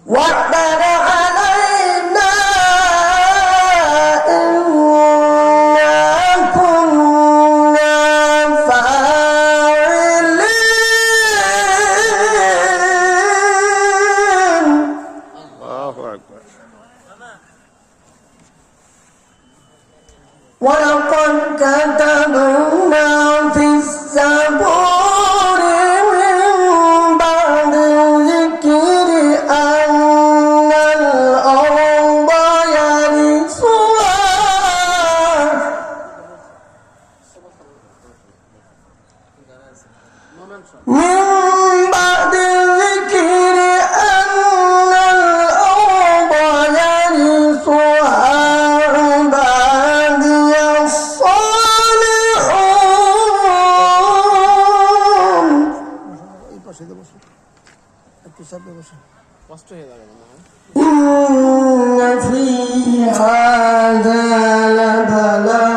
وَأَقْبَلَ عَلَيْنَا إِنَّا كُنَّا فَاعِلِينَ الله أكبر. وَلَقَدْ كَتَبْنَا فِي الزَّبُورِ مِن بَعْدِ الذِّكْرِ أَنَّ الْأَرْضَ يَرِثُهَا عِبَادِيَ الصَّالِحُونَ إِنَّ فِي هَذَا لَبَلَاغًا